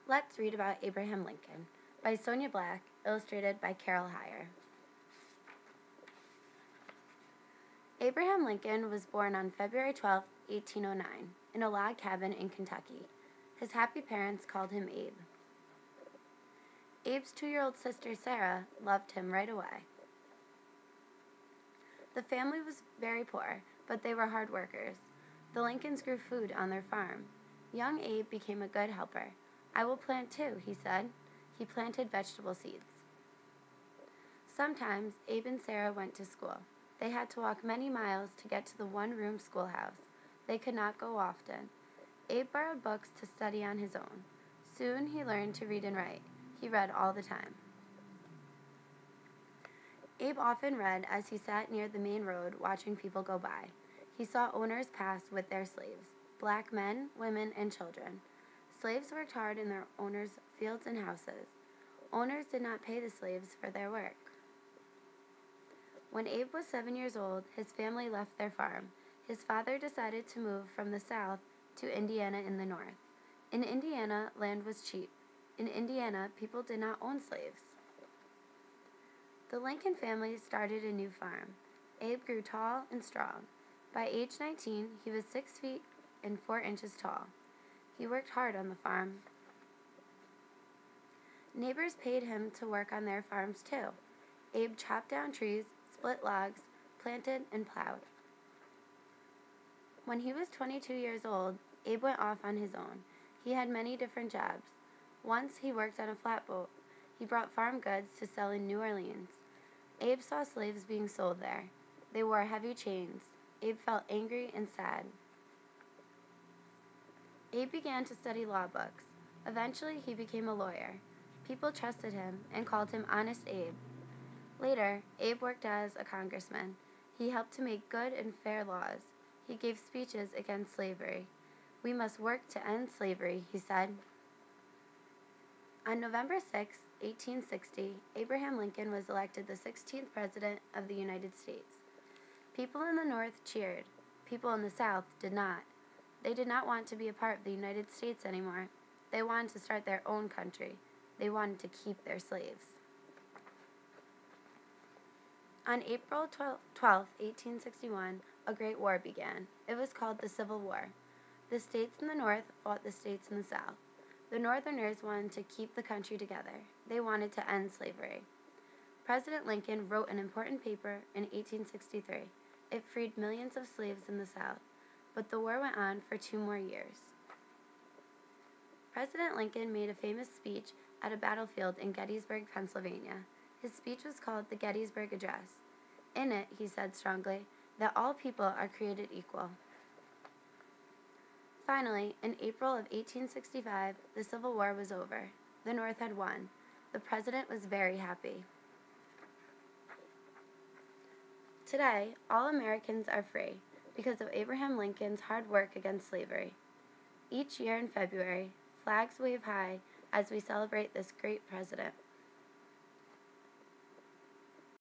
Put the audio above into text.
Let's read about Abraham Lincoln by Sonia Black, illustrated by Carol Heyer. Abraham Lincoln was born on February 12, 1809, in a log cabin in Kentucky. His happy parents called him Abe. Abe's 2-year-old sister, Sarah, loved him right away. The family was very poor, but they were hard workers. The Lincolns grew food on their farm. Young Abe became a good helper. "I will plant too," he said. He planted vegetable seeds. Sometimes Abe and Sarah went to school. They had to walk many miles to get to the one-room schoolhouse. They could not go often. Abe borrowed books to study on his own. Soon he learned to read and write. He read all the time. Abe often read as he sat near the main road watching people go by. He saw owners pass with their slaves, black men, women, and children. Slaves worked hard in their owners' fields and houses. Owners did not pay the slaves for their work. When Abe was 7 years old, his family left their farm. His father decided to move from the south to Indiana in the north. In Indiana, land was cheap. In Indiana, people did not own slaves. The Lincoln family started a new farm. Abe grew tall and strong. By age 19, he was 6 feet and 4 inches tall. He worked hard on the farm. Neighbors paid him to work on their farms too. Abe chopped down trees, split logs, planted, and plowed. When he was 22 years old, Abe went off on his own. He had many different jobs. Once he worked on a flatboat. He brought farm goods to sell in New Orleans. Abe saw slaves being sold there. They wore heavy chains. Abe felt angry and sad. Abe began to study law books. Eventually, he became a lawyer. People trusted him and called him Honest Abe. Later, Abe worked as a congressman. He helped to make good and fair laws. He gave speeches against slavery. "We must work to end slavery," he said. On November 6, 1860, Abraham Lincoln was elected the 16th President of the United States. People in the North cheered. People in the South did not. They did not want to be a part of the United States anymore. They wanted to start their own country. They wanted to keep their slaves. On April 12, 1861, a great war began. It was called the Civil War. The states in the North fought the states in the South. The Northerners wanted to keep the country together. They wanted to end slavery. President Lincoln wrote an important paper in 1863. It freed millions of slaves in the South, but the war went on for 2 more years. President Lincoln made a famous speech at a battlefield in Gettysburg, Pennsylvania. His speech was called the Gettysburg Address. In it, he said strongly that all people are created equal. Finally, in April of 1865, the Civil War was over. The North had won. The president was very happy. Today, all Americans are free because of Abraham Lincoln's hard work against slavery. Each year in February, flags wave high as we celebrate this great president.